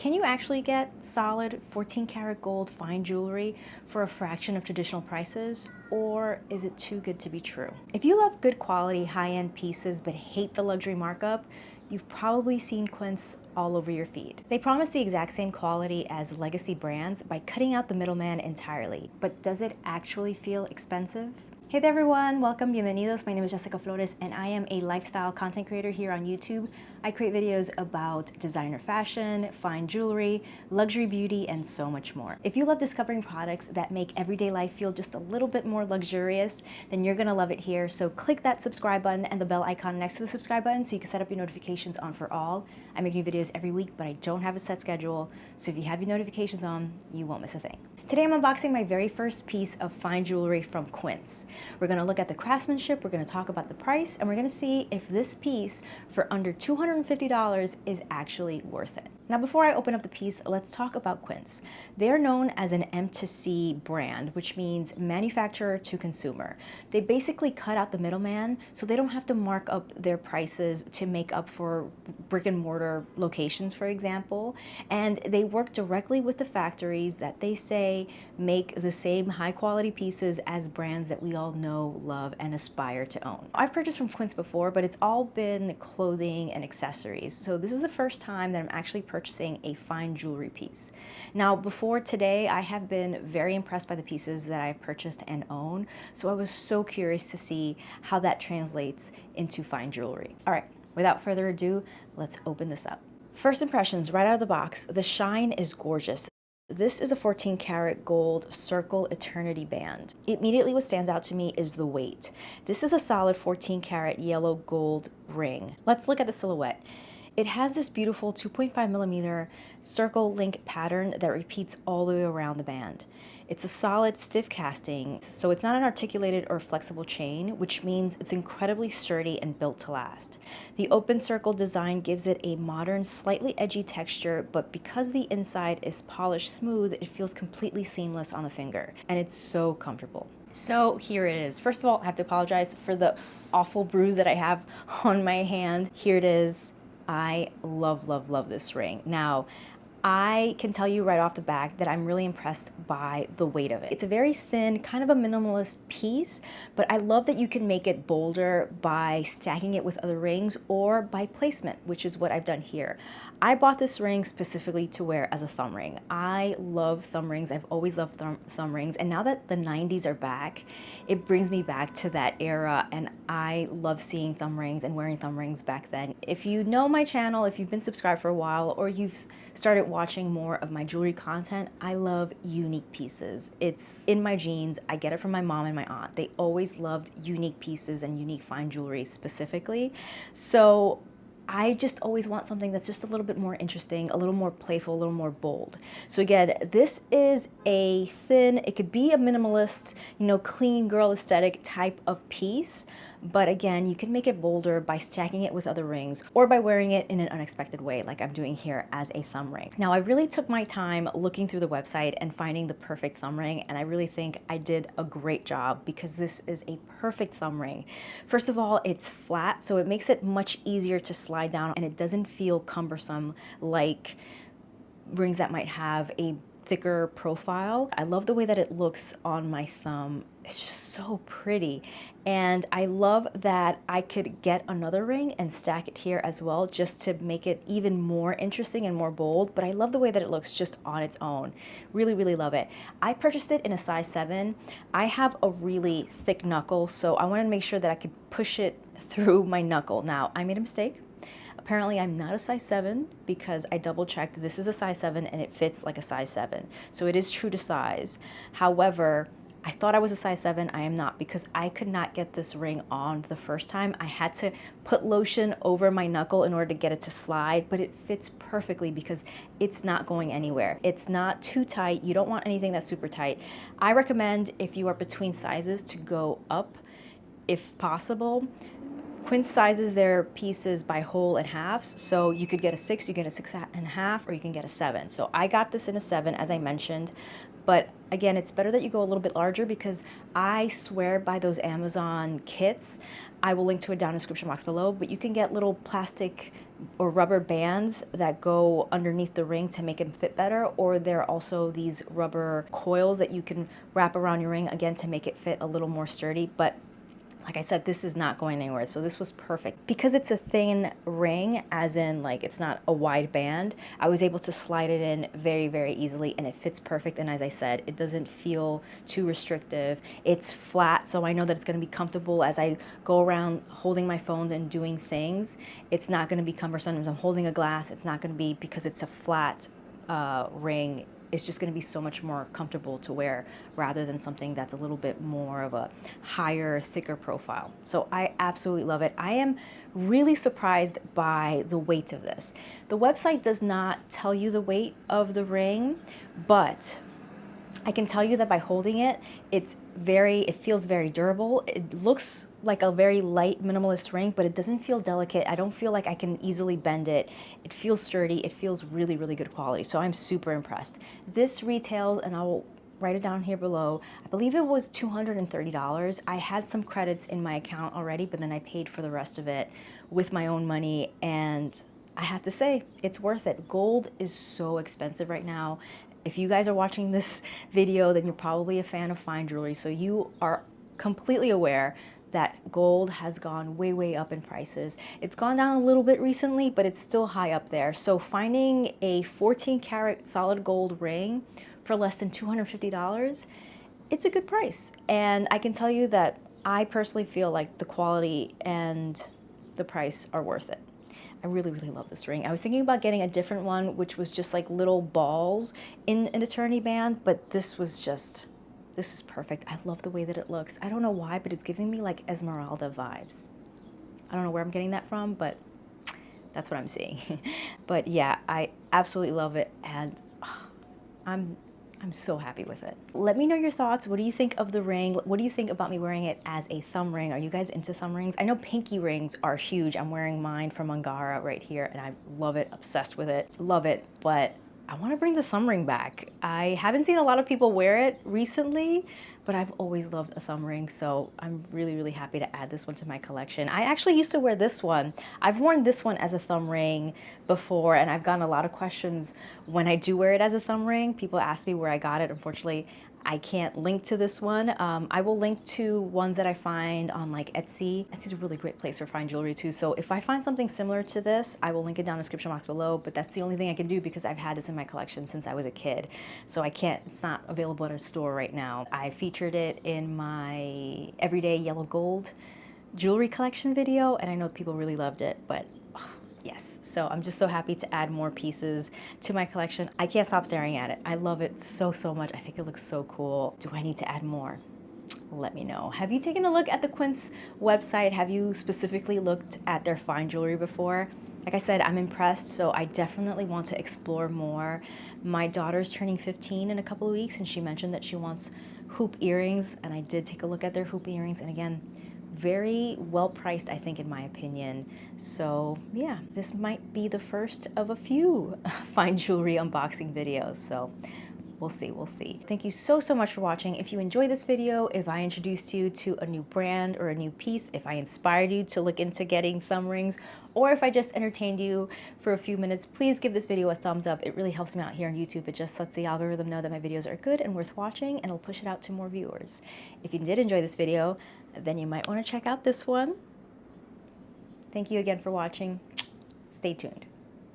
Can you actually get solid 14 karat gold fine jewelry for a fraction of traditional prices? Or is it too good to be true? If you love good quality, high-end pieces but hate the luxury markup, you've probably seen Quince all over your feed. They promise the exact same quality as legacy brands by cutting out the middleman entirely. But does it actually feel expensive? Hey there everyone, welcome, bienvenidos. My name is Jessica Flores and I am a lifestyle content creator here on YouTube. I create videos about designer fashion, fine jewelry, luxury beauty, and so much more. If you love discovering products that make everyday life feel just a little bit more luxurious, then you're gonna love it here. So click that subscribe button and the bell icon next to the subscribe button so you can set up your notifications on for all. I make new videos every week, but I don't have a set schedule. So if you have your notifications on, you won't miss a thing. Today I'm unboxing my very first piece of fine jewelry from Quince. We're gonna look at the craftsmanship, we're gonna talk about the price, and we're gonna see if this piece for under $250 is actually worth it. Now before I open up the piece, let's talk about Quince. They're known as an M2C brand, which means manufacturer to consumer. They basically cut out the middleman so they don't have to mark up their prices to make up for brick and mortar locations, for example. And they work directly with the factories that they say make the same high quality pieces as brands that we all know, love, and aspire to own. I've purchased from Quince before, but it's all been clothing and accessories. So this is the first time that I'm actually purchasing a fine jewelry piece. Now, before today, I have been very impressed by the pieces that I've purchased and own. So I was so curious to see how that translates into fine jewelry. All right, without further ado, let's open this up. First impressions right out of the box, the shine is gorgeous. This is a 14 karat gold circle eternity band. Immediately what stands out to me is the weight. This is a solid 14 karat yellow gold ring. Let's look at the silhouette. It has this beautiful 2.5 millimeter circle link pattern that repeats all the way around the band. It's a solid stiff casting, so it's not an articulated or flexible chain, which means it's incredibly sturdy and built to last. The open circle design gives it a modern, slightly edgy texture, but because the inside is polished smooth, it feels completely seamless on the finger, and it's so comfortable. So here it is. First of all, I have to apologize for the awful bruise that I have on my hand. Here it is. I love, love, love this ring. Now, I can tell you right off the bat that I'm really impressed by the weight of it. It's a very thin, kind of a minimalist piece, but I love that you can make it bolder by stacking it with other rings or by placement, which is what I've done here. I bought this ring specifically to wear as a thumb ring. I love thumb rings. I've always loved thumb rings, and now that the 90s are back, it brings me back to that era, and I love seeing thumb rings and wearing thumb rings back then. If you know my channel, if you've been subscribed for a while, or you've started watching more of my jewelry content, I love unique pieces. It's in my genes. I get it from my mom and my aunt. They always loved unique pieces and unique fine jewelry specifically. So I just always want something that's just a little bit more interesting, a little more playful, a little more bold. So again, this is a thin, it could be a minimalist, clean girl aesthetic type of piece. But again, you can make it bolder by stacking it with other rings or by wearing it in an unexpected way like I'm doing here as a thumb ring. Now, I really took my time looking through the website and finding the perfect thumb ring, and I really think I did a great job because this is a perfect thumb ring. First of all, it's flat, so it makes it much easier to slide down and it doesn't feel cumbersome like rings that might have a thicker profile. I love the way that it looks on my thumb. It's just so pretty. And I love that I could get another ring and stack it here as well just to make it even more interesting and more bold. But I love the way that it looks just on its own. Really, really love it. I purchased it in a size 7. I have a really thick knuckle, so I wanted to make sure that I could push it through my knuckle. Now, I made a mistake. Apparently I'm not a size 7 because I double checked. This is a size 7 and it fits like a size 7. So it is true to size. However, I thought I was a size 7. I am not because I could not get this ring on the first time. I had to put lotion over my knuckle in order to get it to slide, but it fits perfectly because it's not going anywhere. It's not too tight. You don't want anything that's super tight. I recommend if you are between sizes to go up if possible. Quince sizes their pieces by whole and halves, so you could get a 6, you get a 6.5, or you can get a 7. So I got this in a 7, as I mentioned, but again, it's better that you go a little bit larger because I swear by those Amazon kits. I will link to it down in the description box below, but you can get little plastic or rubber bands that go underneath the ring to make them fit better, or there are also these rubber coils that you can wrap around your ring, again, to make it fit a little more sturdy. But like I said, this is not going anywhere, so this was perfect. Because it's a thin ring, as in like it's not a wide band, I was able to slide it in very, very easily, and it fits perfect. And as I said, it doesn't feel too restrictive. It's flat, so I know that it's gonna be comfortable as I go around holding my phones and doing things. It's not gonna be cumbersome. As I'm holding a glass, it's not gonna be, because it's a flat ring, it's just going to be so much more comfortable to wear rather than something that's a little bit more of a higher, thicker profile. So I absolutely love it. I am really surprised by the weight of this. The website does not tell you the weight of the ring, but I can tell you that by holding it, it feels very durable. It looks like a very light minimalist ring, but it doesn't feel delicate. I don't feel like I can easily bend it. It feels sturdy. It feels really, really good quality. So I'm super impressed. This retails, and I will write it down here below, I believe it was $230. I had some credits in my account already, but then I paid for the rest of it with my own money, and I have to say, it's worth it. Gold is so expensive right now. If you guys are watching this video, then you're probably a fan of fine jewelry, so you are completely aware that gold has gone way, way up in prices. It's gone down a little bit recently, but it's still high up there. So finding a 14 karat solid gold ring for less than $250, it's a good price. And I can tell you that I personally feel like the quality and the price are worth it. I really, really love this ring. I was thinking about getting a different one, which was just like little balls in an eternity band, but this is perfect. I love the way that it looks. I don't know why, but it's giving me like Esmeralda vibes. I don't know where I'm getting that from, but that's what I'm seeing. But yeah, I absolutely love it, and I'm so happy with it. Let me know your thoughts. What do you think of the ring? What do you think about me wearing it as a thumb ring? Are you guys into thumb rings? I know pinky rings are huge. I'm wearing mine from Angara right here, and I love it, obsessed with it, love it, but I want to bring the thumb ring back. I haven't seen a lot of people wear it recently, but I've always loved a thumb ring, so I'm really, really happy to add this one to my collection. I actually used to wear this one. I've worn this one as a thumb ring before, and I've gotten a lot of questions when I do wear it as a thumb ring. People ask me where I got it. Unfortunately, I can't link to this one. I will link to ones that I find on like Etsy. Etsy's a really great place for fine jewelry too. So if I find something similar to this, I will link it down in the description box below, but that's the only thing I can do because I've had this in my collection since I was a kid. So it's not available at a store right now. I featured it in my everyday yellow gold jewelry collection video, and I know people really loved it, but yes, so I'm just so happy to add more pieces to my collection. I can't stop staring at it. I love it so, so much. I think it looks so cool. Do I need to add more? Let me know. Have you taken a look at the Quince website? Have you specifically looked at their fine jewelry before? Like I said, I'm impressed, so I definitely want to explore more. My daughter's turning 15 in a couple of weeks, and she mentioned that she wants hoop earrings, and I did take a look at their hoop earrings, and again, very well priced, I think, in my opinion. So yeah, this might be the first of a few fine jewelry unboxing videos. So we'll see, we'll see. Thank you so, so much for watching. If you enjoyed this video, if I introduced you to a new brand or a new piece, if I inspired you to look into getting thumb rings, or if I just entertained you for a few minutes, please give this video a thumbs up. It really helps me out here on YouTube. It just lets the algorithm know that my videos are good and worth watching, and it'll push it out to more viewers. If you did enjoy this video, then you might want to check out this one. Thank you again for watching. Stay tuned.